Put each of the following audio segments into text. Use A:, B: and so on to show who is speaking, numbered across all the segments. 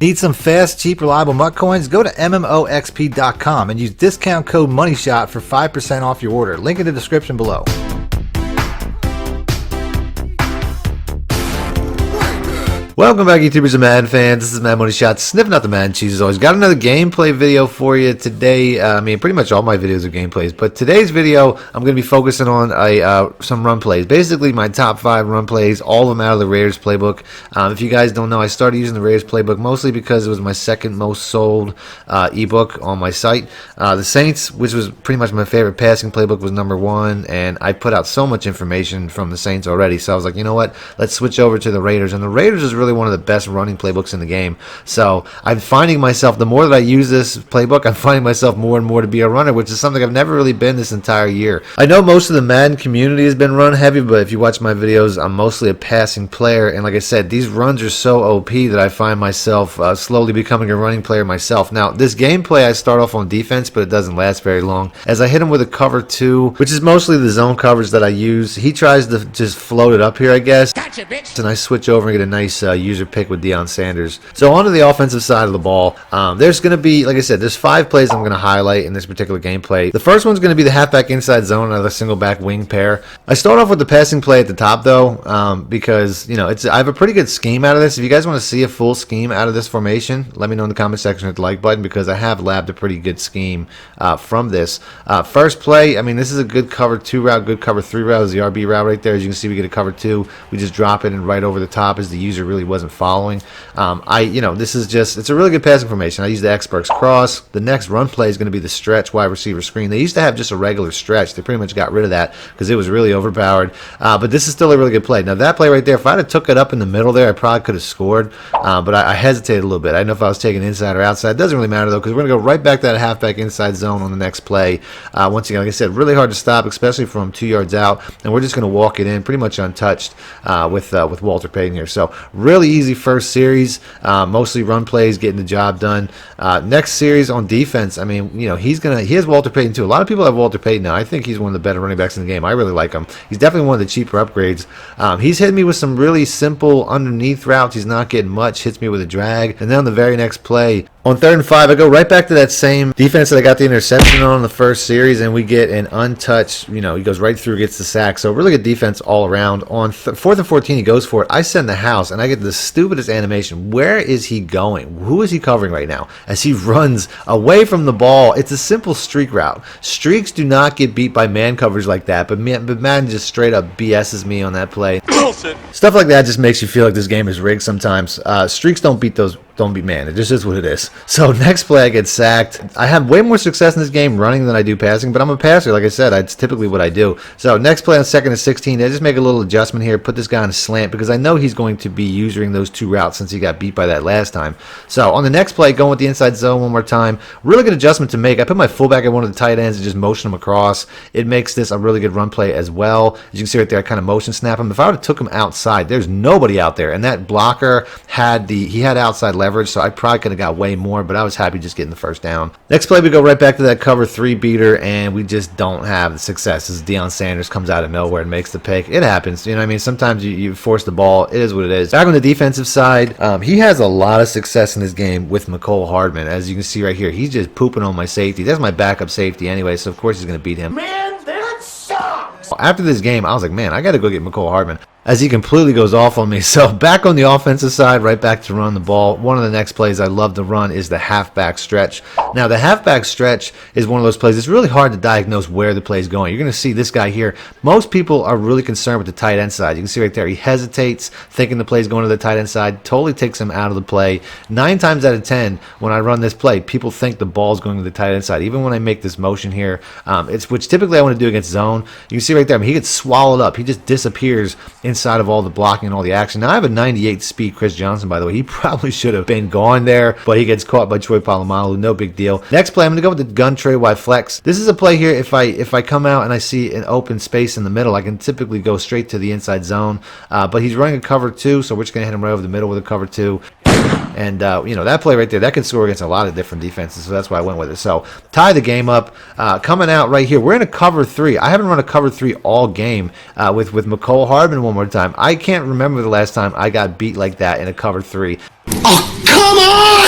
A: Need some fast, cheap, reliable MUT coins? Go to MMOXP.com and use discount code MONEYSHOT for 5% off your order. Link in the description below. Welcome back, YouTubers and Madden fans. This is MADDENMONEYSHOT, sniffing out the Madden cheese as always. Got another gameplay video for you today. I mean, pretty much all my videos are gameplays, but today's video, I'm going to be focusing on some run plays. Basically, my top 5 run plays, all of them out of the Raiders playbook. If you guys don't know, I started using the Raiders playbook mostly because it was my second most sold ebook on my site. The Saints, which was pretty much my favorite passing playbook, was number 1, and I put out so much information from the Saints already, so I was like, you know what, let's switch over to the Raiders. And the Raiders is really one of the best running playbooks in the game. So I'm finding myself, the more that I use this playbook, I'm finding myself more and more to be a runner, which is something I've never really been this entire year. I know most of the Madden community has been run heavy, but if you watch my videos, I'm mostly a passing player. And like I said, these runs are so OP that I find myself slowly becoming a running player myself. Now, this gameplay, I start off on defense, but it doesn't last very long. As I hit him with a cover 2, which is mostly the zone coverage that I use, he tries to just float it up here, I guess. Gotcha, bitch. And I switch over and get a nice user pick with Deion Sanders. So onto the offensive side of the ball. There's going to be, like I said, there's 5 plays I'm going to highlight in this particular gameplay. The first one's going to be the halfback inside zone out of the single back wing pair. I start off with the passing play at the top though, because you know I have a pretty good scheme out of this. If you guys want to see a full scheme out of this formation, let me know in the comment section with the like button, because I have labbed a pretty good scheme from this. First play, I mean, this is a good cover 2 route, good cover 3 route is the RB route right there. As you can see, we get a cover 2. We just drop it and right over the top as the user really wasn't following. This is just, it's a really good passing formation. I use the X-Burks cross. The next run play is going to be the stretch wide receiver screen. They used to have just a regular stretch. They pretty much got rid of that because it was really overpowered. But this is still a really good play. Now that play right there, if I'd have took it up in the middle there, I probably could have scored. But I hesitated a little bit. I didn't know if I was taking inside or outside. It doesn't really matter though, because we're going to go right back to that halfback inside zone on the next play. Once again, like I said, really hard to stop, especially from 2 yards out. And we're just going to walk it in pretty much untouched with Walter Payton here. So really easy first series. Mostly run plays, getting the job done. Next series on defense, I mean, you know, he has Walter Payton too. A lot of people have Walter Payton now. I think he's one of the better running backs in the game. I really like him. He's definitely one of the cheaper upgrades. He's hitting me with some really simple underneath routes. He's not getting much. Hits me with a drag. And then on the very next play, on 3rd and 5, I go right back to that same defense that I got the interception on the first series, and we get an untouched, you know, he goes right through, gets the sack. So really good defense all around. On 4th and 14, he goes for it. I send the house, and I get the stupidest animation. Where is he going? Who is he covering right now? As he runs away from the ball. It's a simple streak route. Streaks do not get beat by man coverage like that, but Madden just straight up BS's me on that play. Stuff like that just makes you feel like this game is rigged sometimes. Streaks don't beat man. It just is what it is. So next play, I get sacked. I have way more success in this game running than I do passing, but I'm a passer. Like I said, it's typically what I do. So next play on 2nd and 16, I just make a little adjustment here, put this guy on a slant because I know he's going to be using those 2 routes since he got beat by that last time. So on the next play, going with the inside zone one more time. Really good adjustment to make. I put my fullback at one of the tight ends and just motion him across. It makes this a really good run play as well. As you can see right there, I kind of motion snap him. If I would have took him outside, there's nobody out there, and that blocker had outside leverage, so I probably could have got way more, but I was happy just getting the first down. Next play, we go right back to that cover 3 beater, and we just don't have the success as Deion Sanders comes out of nowhere and makes the pick. It happens, you know what I mean? Sometimes you force the ball. It is what it is. Back on the defensive side, he has a lot of success in this game with McCole Hardman. As you can see right here, he's just pooping on my safety. That's my backup safety anyway, so of course he's going to beat him. Man, that sucks! After this game, I was like, man, I got to go get McCole Hardman, as he completely goes off on me. So back on the offensive side, right back to run the ball. One of the next plays I love to run is the halfback stretch. Now, the halfback stretch is one of those plays. It's really hard to diagnose where the play is going. You're going to see this guy here. Most people are really concerned with the tight end side. You can see right there, he hesitates, thinking the play is going to the tight end side. Totally takes him out of the play. 9 times out of 10, when I run this play, people think the ball is going to the tight end side. Even when I make this motion here, which typically I want to do against zone. You can see right there, I mean, he gets swallowed up. He just disappears inside of all the blocking and all the action. Now, I have a 98 speed Chris Johnson, by the way. He probably should have been gone there, but he gets caught by Troy Polamalu. No big deal. Next play, I'm going to go with the gun tray wide flex. This is a play here. If I come out and I see an open space in the middle, I can typically go straight to the inside zone. But he's running a cover 2, so we're just going to hit him right over the middle with a cover 2. And, that play right there, that can score against a lot of different defenses, so that's why I went with it. So, tie the game up. Coming out right here, we're in a cover 3. I haven't run a cover 3 all game with McCole Hardman one more time. I can't remember the last time I got beat like that in a cover 3. Oh, come on!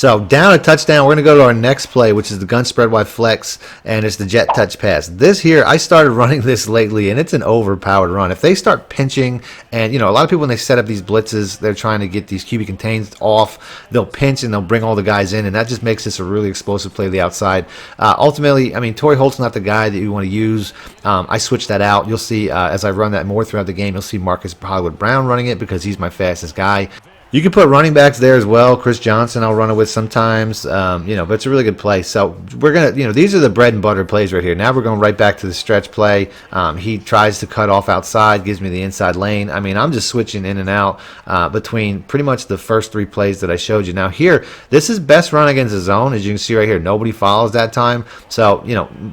A: So down a touchdown, we're going to go to our next play, which is the gun spread wide flex, and it's the jet touch pass. This here, I started running this lately, and it's an overpowered run. If they start pinching, and a lot of people when they set up these blitzes, they're trying to get these QB contains off. They'll pinch and they'll bring all the guys in, and that just makes this a really explosive play to the outside. Ultimately, I mean, Torrey Holt's not the guy that you want to use. I switched that out. You'll see as I run that more throughout the game, you'll see Marcus Hollywood Brown running it because he's my fastest guy. You can put running backs there as well. Chris Johnson, I'll run it with sometimes. But it's a really good play. So we're gonna, these are the bread and butter plays right here. Now we're going right back to the stretch play. He tries to cut off outside, gives me the inside lane. I mean, I'm just switching in and out between pretty much the first 3 plays that I showed you. Now here, this is best run against the zone, as you can see right here. Nobody follows that time, so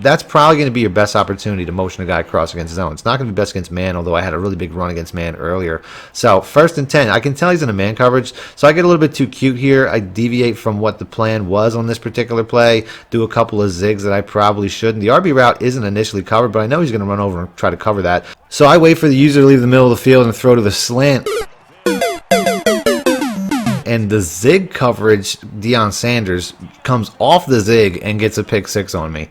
A: that's probably going to be your best opportunity to motion a guy across against zone. It's not going to be best against man, although I had a really big run against man earlier. So 1st and 10, I can tell he's in a man coverage. So I get a little bit too cute here. I deviate from what the plan was on this particular play, do a couple of zigs that I probably shouldn't. The RB route isn't initially covered, but I know he's going to run over and try to cover that. So I wait for the user to leave the middle of the field and throw to the slant. And the zig coverage, Deion Sanders, comes off the zig and gets a pick 6 on me.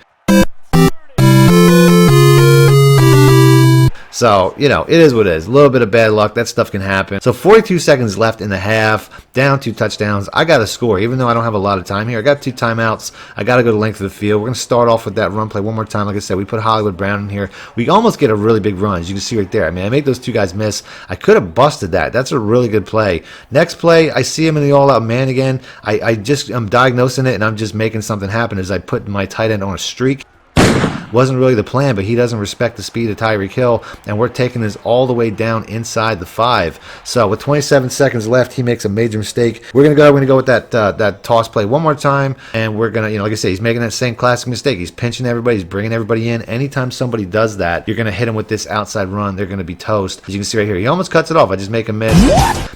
A: So, it is what it is. A little bit of bad luck. That stuff can happen. So, 42 seconds left in the half. Down 2 touchdowns. I got to score. Even though I don't have a lot of time here, I got 2 timeouts. I got to go the length of the field. We're going to start off with that run play one more time. Like I said, we put Hollywood Brown in here. We almost get a really big run, as you can see right there. I mean, I made those 2 guys miss. I could have busted that. That's a really good play. Next play, I see him in the all-out man again. I'm diagnosing it, and I'm just making something happen as I put my tight end on a streak. Wasn't really the plan, but he doesn't respect the speed of Tyreek Hill, and we're taking this all the way down inside the 5. So with 27 seconds left, he makes a major mistake. We're gonna go with that toss play one more time, and we're gonna, like I say, he's making that same classic mistake. He's pinching everybody, he's bringing everybody in. Anytime somebody does that, you're gonna hit him with this outside run. They're gonna be toast. As you can see right here, he almost cuts it off. I just make a miss,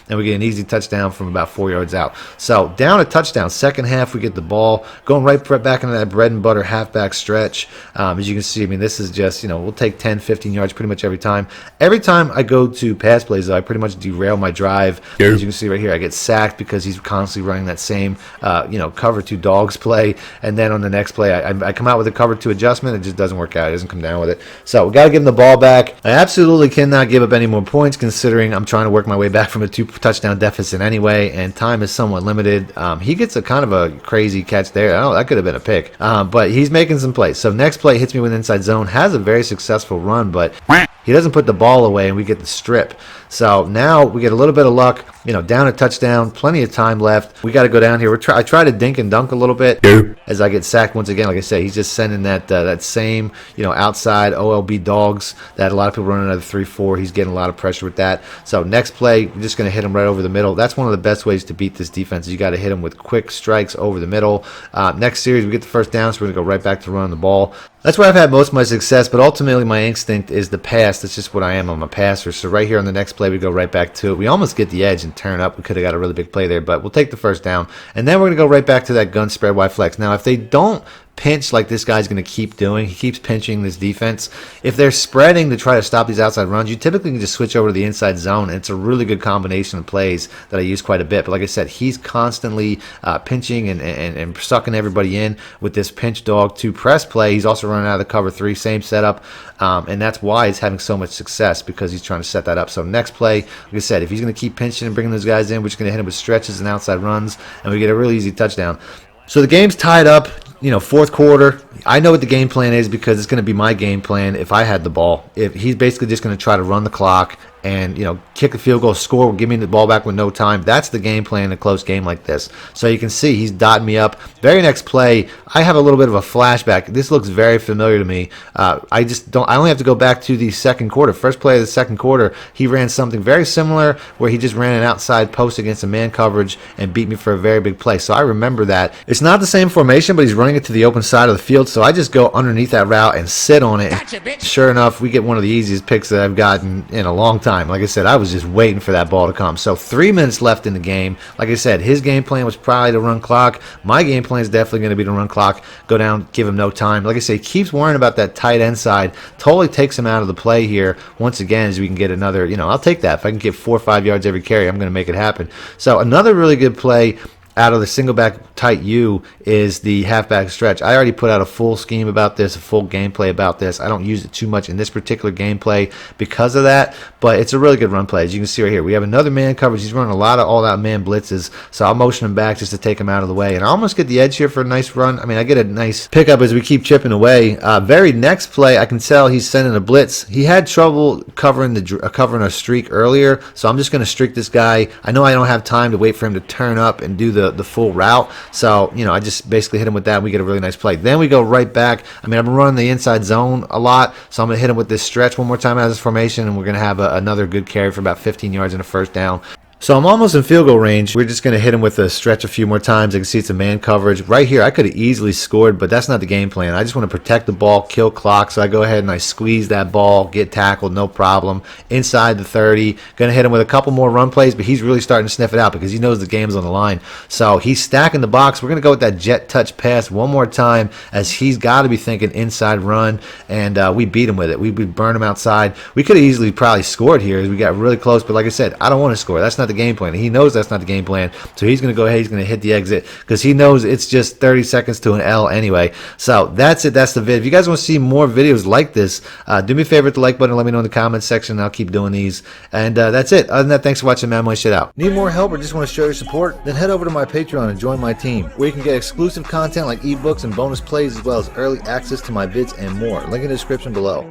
A: and we get an easy touchdown from about 4 yards out. So down a touchdown. Second half, we get the ball going right back into that bread and butter halfback stretch. As you can see, I mean, this is just, we'll take 10, 15 yards pretty much every time. Every time I go to pass plays, though, I pretty much derail my drive. As you can see right here, I get sacked because he's constantly running that same, cover 2 dogs play. And then on the next play, I come out with a cover 2 adjustment. It just doesn't work out. It doesn't come down with it. So we got to give him the ball back. I absolutely cannot give up any more points considering I'm trying to work my way back from a 2-touchdown deficit anyway, and time is somewhat limited. He gets a kind of a crazy catch there. I don't know, that could have been a pick. But he's making some plays. So next play hits me with inside zone, has a very successful run, but he doesn't put the ball away, and we get the strip. So now we get a little bit of luck, down a touchdown, plenty of time left. We got to go down here. I try to dink and dunk a little bit as I get sacked once again. Like I say, he's just sending that same, outside OLB dogs that a lot of people run another 3-4. He's getting a lot of pressure with that. So next play, we're just going to hit him right over the middle. That's one of the best ways to beat this defense. You got to hit him with quick strikes over the middle. Next series, we get the first down, so we're going to go right back to running the ball. That's where I've had most of my success, but ultimately my instinct is the pass. That's just what I am. I'm a passer. So right here on the next play, we go right back to it. We almost get the edge and turn up. We could have got a really big play there, but we'll take the first down. And then we're going to go right back to that gun spread wide flex. Now, if they don't pinch like this guy's going to keep doing, he keeps pinching this defense. If they're spreading to try to stop these outside runs, you typically can just switch over to the inside zone, and it's a really good combination of plays that I use quite a bit. But like I said, he's constantly pinching and sucking everybody in with this pinch dog 2 press play. He's also running out of the cover 3, same setup, and that's why he's having so much success, because he's trying to set that up. So next play, like I said, if he's going to keep pinching and bringing those guys in, we're just going to hit him with stretches and outside runs, and we get a really easy touchdown. So the game's tied up, 4th quarter. I know what the game plan is because it's going to be my game plan if I had the ball. If he's basically just going to try to run the clock and, kick the field goal, score, give me the ball back with no time. That's the game plan in a close game like this. So you can see he's dotting me up. Very next play, I have a little bit of a flashback. This looks very familiar to me. I only have to go back to the second quarter. First play of the second quarter, he ran something very similar where he just ran an outside post against a man coverage and beat me for a very big play. So I remember that. It's not the same formation, but he's running it to the open side of the field. So I just go underneath that route and sit on it. And sure enough, we get one of the easiest picks that I've gotten in a long time. Like I said, I was just waiting for that ball to come. So 3 minutes left in the game. Like I said, his game plan was probably to run clock. My game plan is definitely going to be to run clock, go down, give him no time. Like I say, he keeps worrying about that tight end side. Totally takes him out of the play here. Once again, as we can get another, I'll take that. If I can get 4 or 5 yards every carry, I'm going to make it happen. So another really good play. out of the single back tight U is the halfback stretch. I already put out a full scheme about this, a full gameplay about this. I don't use it too much in this particular gameplay because of that, but it's a really good run play. As you can see right here, we have another man coverage. He's running a lot of all-out man blitzes, so I'll motion him back just to take him out of the way, and I almost get the edge here for a nice run. I mean, I get a nice pickup as we keep chipping away. Very next play, I can tell he's sending a blitz. He had trouble covering a streak earlier, so I'm just going to streak this guy. I know I don't have time to wait for him to turn up and do the full route, so I just basically hit him with that, and we get a really nice play. Then we go right back. I mean, I've been running the inside zone a lot, so I'm going to hit him with this stretch one more time out of this formation, and we're going to have another good carry for about 15 yards and a first down. So I'm almost in field goal range. We're just going to hit him with a stretch a few more times. I can see it's a man coverage. Right here, I could have easily scored, but that's not the game plan. I just want to protect the ball, kill clock, so I go ahead and I squeeze that ball, get tackled, no problem. Inside the 30. Going to hit him with a couple more run plays, but he's really starting to sniff it out because he knows the game's on the line. So he's stacking the box. We're going to go with that jet touch pass one more time as he's got to be thinking inside run, and we beat him with it. We burn him outside. We could have easily probably scored here as we got really close, but like I said, I don't want to score. That's not the game plan. He knows that's not the game plan, so he's going to go ahead, he's going to hit the exit because he knows it's just 30 seconds to an L anyway. So that's it. That's the vid. If you guys want to see more videos like this, do me a favor, hit the like button, let me know in the comments section, and I'll keep doing these. And that's it. Other than that, thanks for watching Madden Money Shit out. Need more help or just want to show your support? Then head over to my Patreon and join my team, where you can get exclusive content like ebooks and bonus plays, as well as early access to my vids and more. Link in the description below.